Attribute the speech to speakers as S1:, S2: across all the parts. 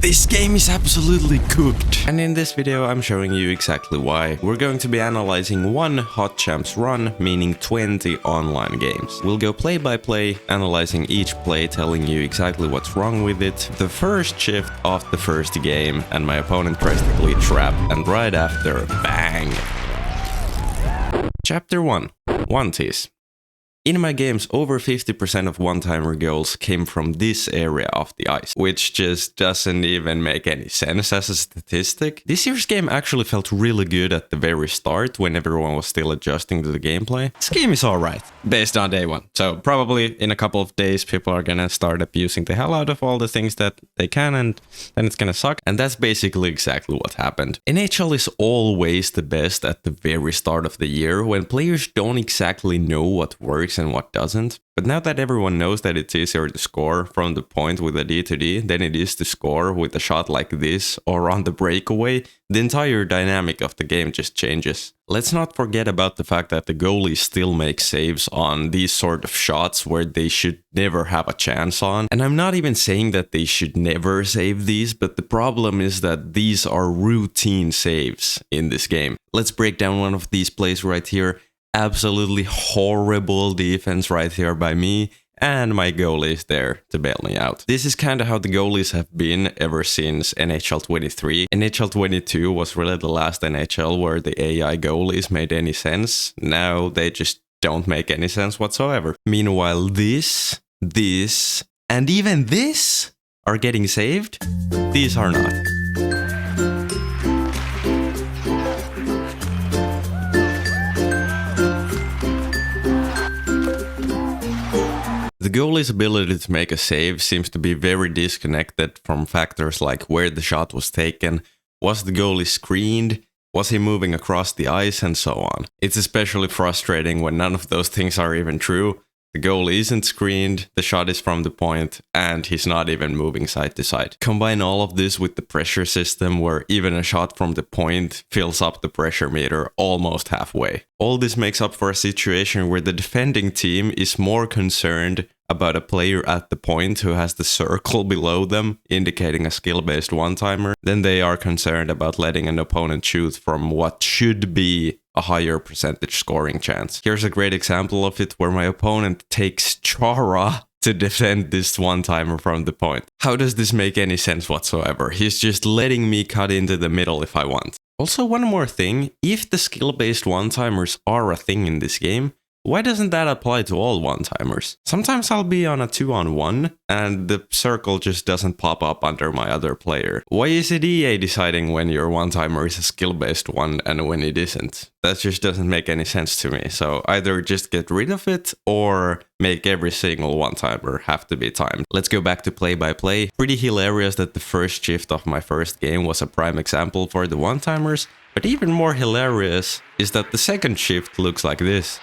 S1: This game is absolutely cooked. And in this video I'm showing you exactly why. We're going to be analyzing one Hot Champs run, meaning 20 online games. We'll go play by play, analyzing each play, telling you exactly what's wrong with it, the first shift of the first game, and my opponent tries to glitch wrap, and right after, bang! Chapter 1. One tease. In my games, over 50% of one-timer goals came from this area of the ice, which just doesn't even make any sense as a statistic. This year's game actually felt really good at the very start, when everyone was still adjusting to the gameplay. This game is alright, based on day one. So probably in a couple of days, people are gonna start abusing the hell out of all the things that they can, and then it's gonna suck. And that's basically exactly what happened. NHL is always the best at the very start of the year, when players don't exactly know what works and what doesn't. But now that everyone knows that it's easier to score from the point with a D2D than it is to score with a shot like this or on the breakaway, the entire dynamic of the game just changes. Let's not forget about the fact that the goalies still make saves on these sort of shots where they should never have a chance on. And I'm not even saying that they should never save these, but the problem is that these are routine saves in this game. Let's break down one of these plays right here. Absolutely horrible defense right here by me, and my goalie is there to bail me out. This is kind of how the goalies have been ever since NHL 23. NHL 22 was really the last NHL where the AI goalies made any sense. Now they just don't make any sense whatsoever. Meanwhile, this, and even this are getting saved. These are not. The goalie's ability to make a save seems to be very disconnected from factors like where the shot was taken, was the goalie screened, was he moving across the ice, and so on. It's especially frustrating when none of those things are even true. The goalie isn't screened, the shot is from the point, and he's not even moving side to side. Combine all of this with the pressure system where even a shot from the point fills up the pressure meter almost halfway. All this makes up for a situation where the defending team is more concerned about a player at the point who has the circle below them, indicating a skill-based one-timer, than they are concerned about letting an opponent shoot from what should be a higher percentage scoring chance. Here's a great example of it where my opponent takes Chara to defend this one-timer from the point. How does this make any sense whatsoever? He's just letting me cut into the middle if I want. Also, one more thing, if the skill-based one-timers are a thing in this game, why doesn't that apply to all one-timers? Sometimes I'll be on a 2-on-1 and the circle just doesn't pop up under my other player. Why is it EA deciding when your one-timer is a skill-based one and when it isn't? That just doesn't make any sense to me. So either just get rid of it or make every single one-timer have to be timed. Let's go back to play-by-play. Pretty hilarious that the first shift of my first game was a prime example for the one-timers, but even more hilarious is that the second shift looks like this.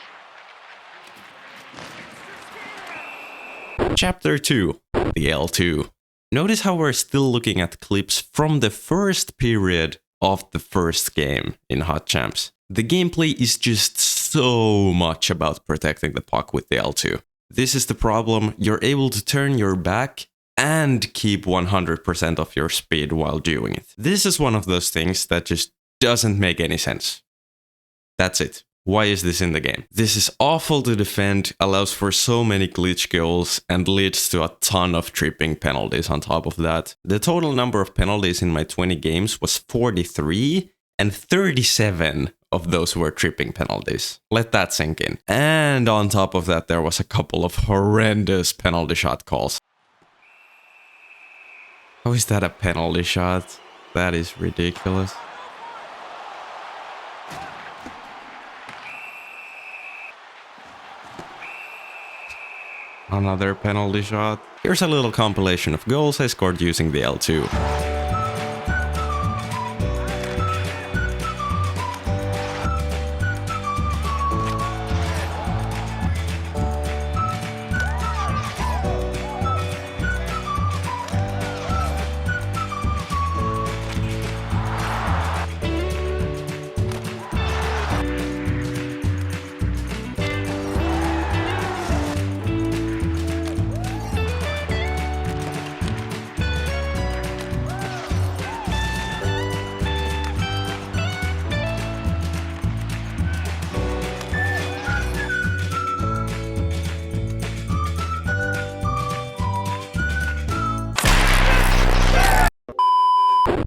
S1: Chapter 2. The L2. Notice how we're still looking at clips from the first period of the first game in Hot Champs. The gameplay is just so much about protecting the puck with the L2. This is the problem, you're able to turn your back and keep 100% of your speed while doing it. This is one of those things that just doesn't make any sense. That's it. Why is this in the game? This is awful to defend, allows for so many glitch goals, and leads to a ton of tripping penalties on top of that. The total number of penalties in my 20 games was 43, and 37 of those were tripping penalties. Let that sink in. And on top of that, there was a couple of horrendous penalty shot calls. How is that a penalty shot? That is ridiculous. Another penalty shot. Here's a little compilation of goals I scored using the L2.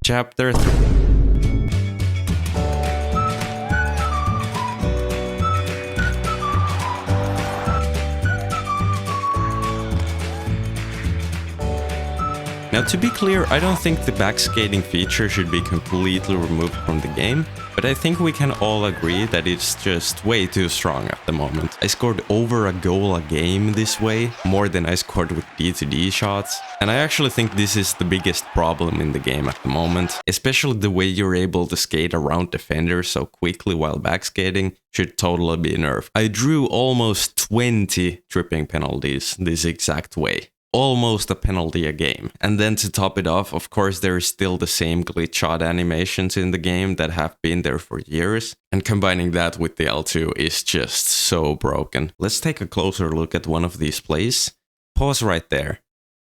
S1: Chapter 3. Now, to be clear, I don't think the backskating feature should be completely removed from the game, but I think we can all agree that it's just way too strong at the moment. I scored over a goal a game this way, more than I scored with D2D shots, and I actually think this is the biggest problem in the game at the moment, especially the way you're able to skate around defenders so quickly while backskating should totally be nerfed. I drew almost 20 tripping penalties this exact way. Almost a penalty a game. And then to top it off, of course, there is still the same glitch shot animations in the game that have been there for years. And combining that with the L2 is just so broken. Let's take a closer look at one of these plays. Pause right there.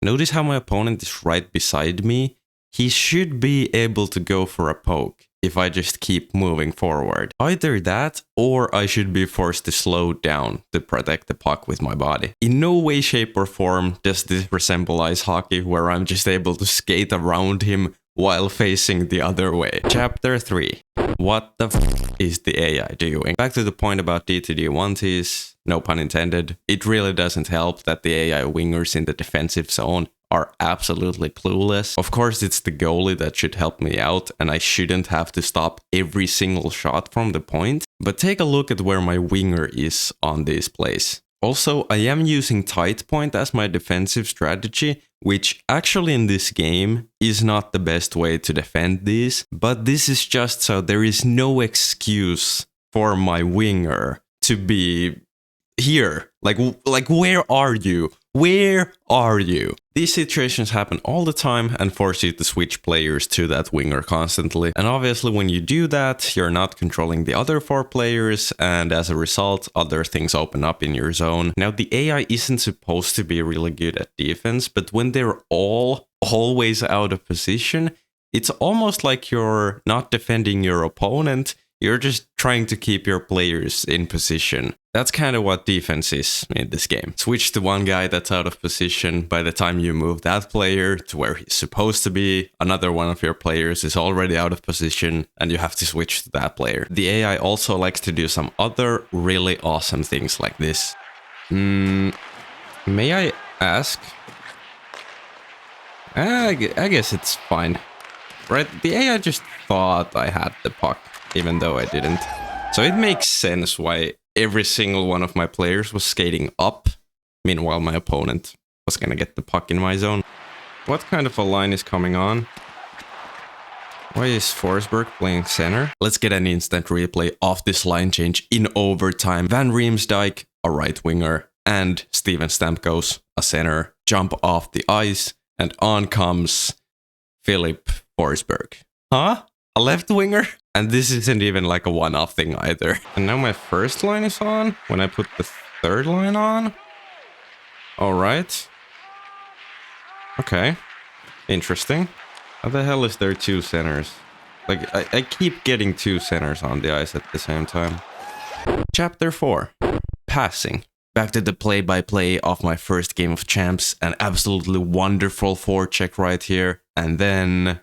S1: Notice how my opponent is right beside me. He should be able to go for a poke if I just keep moving forward. Either that, or I should be forced to slow down to protect the puck with my body. In no way, shape or form does this resemble ice hockey, where I'm just able to skate around him while facing the other way. Chapter 3. What the f is the AI doing? Back to the point about D2D onesies, no pun intended, it really doesn't help that the AI wingers in the defensive zone are absolutely clueless. Of course, it's the goalie that should help me out, and I shouldn't have to stop every single shot from the point. But take a look at where my winger is on these plays. Also, I am using tight point as my defensive strategy, which actually in this game is not the best way to defend these, but this is just so there is no excuse for my winger to be here. Like where are you? Where are you? These situations happen all the time and force you to switch players to that winger constantly. And obviously when you do that, you're not controlling the other 4 players, and as a result, other things open up in your zone. Now, the AI isn't supposed to be really good at defense, but when they're always out of position, it's almost like you're not defending your opponent, you're just trying to keep your players in position. That's kind of what defense is in this game. Switch to one guy that's out of position. By the time you move that player to where he's supposed to be, another one of your players is already out of position and you have to switch to that player. The AI also likes to do some other really awesome things like this. May I ask? I guess it's fine. Right? The AI just thought I had the puck, even though I didn't. So it makes sense why every single one of my players was skating up, meanwhile my opponent was gonna get the puck in my zone. What kind of a line is coming on? Why is Forsberg playing center? Let's get an instant replay of this line change in overtime. Van Riemsdyk, a right winger, and Steven Stamkos, a center, jump off the ice, and on comes Philip Forsberg. Huh? A left winger? And this isn't even like a one-off thing either. And now my first line is on when I put the third line on. All right. Okay. Interesting. How the hell is there 2 centers? Like, I keep getting 2 centers on the ice at the same time. Chapter 4. Passing. Back to the play-by-play of my first game of champs. An absolutely wonderful forecheck right here. And then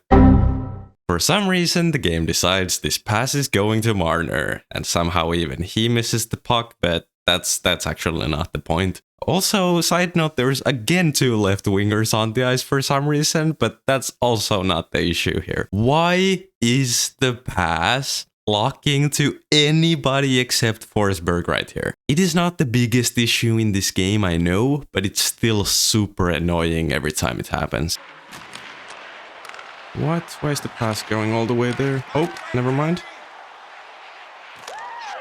S1: for some reason, the game decides this pass is going to Marner, and somehow even he misses the puck, but that's actually not the point. Also, side note, there's again 2 left wingers on the ice for some reason, but that's also not the issue here. Why is the pass locking to anybody except Forsberg right here? It is not the biggest issue in this game, I know, but it's still super annoying every time it happens. What? Why is the pass going all the way there? Oh, never mind.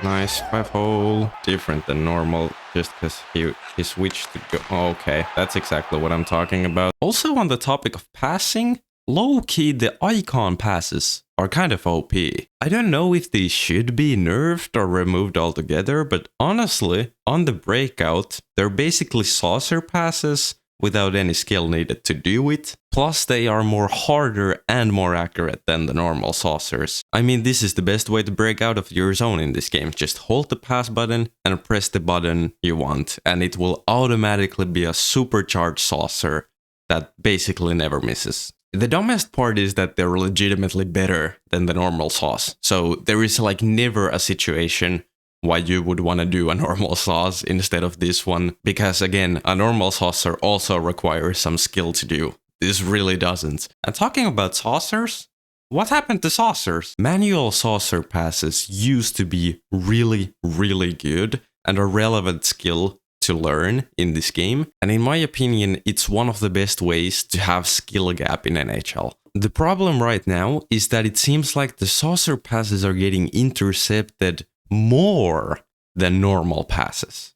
S1: Nice, 5-hole. Different than normal, just because he switched to go. Oh, okay, that's exactly what I'm talking about. Also on the topic of passing, low-key the icon passes are kind of OP. I don't know if these should be nerfed or removed altogether, but honestly, on the breakout, they're basically saucer passes without any skill needed to do it. Plus, they are more harder and more accurate than the normal saucers. I mean, this is the best way to break out of your zone in this game. Just hold the pass button and press the button you want, and it will automatically be a supercharged saucer that basically never misses. The dumbest part is that they're legitimately better than the normal sauce. So there is like never a situation why you would want to do a normal sauce instead of this one. Because again, a normal saucer also requires some skill to do. This really doesn't. And talking about saucers, what happened to saucers? Manual saucer passes used to be really, really good and a relevant skill to learn in this game. And in my opinion, it's one of the best ways to have skill gap in NHL. The problem right now is that it seems like the saucer passes are getting intercepted more than normal passes.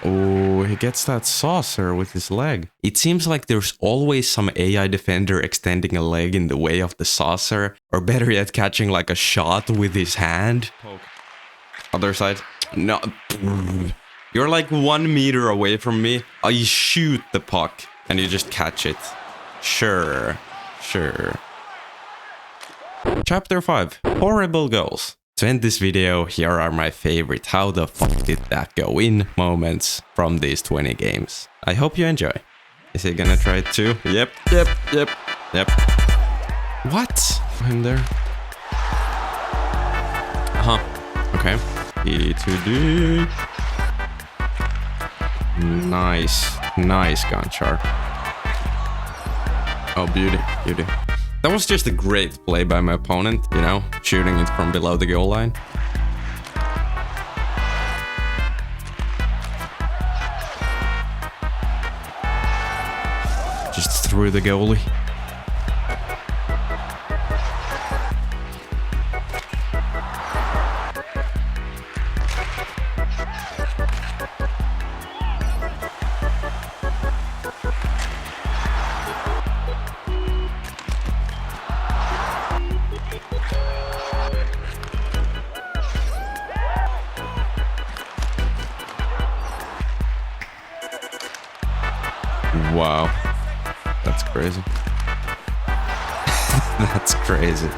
S1: Oh, he gets that saucer with his leg. It seems like there's always some AI defender extending a leg in the way of the saucer, or better yet, catching like a shot with his hand. Poke. Other side. No. You're like 1 meter away from me. I shoot the puck and you just catch it. Sure. Chapter 5. Horrible goals. To end this video, here are my favorite how the fuck did that go in moments from these 20 games. I hope you enjoy. Is he gonna try it too? Yep. What? I'm there. Okay. E2D. Nice gun char. Oh, beauty. That was just a great play by my opponent, you know, shooting it from below the goal line. Just through the goalie. Wow, that's crazy. That's crazy.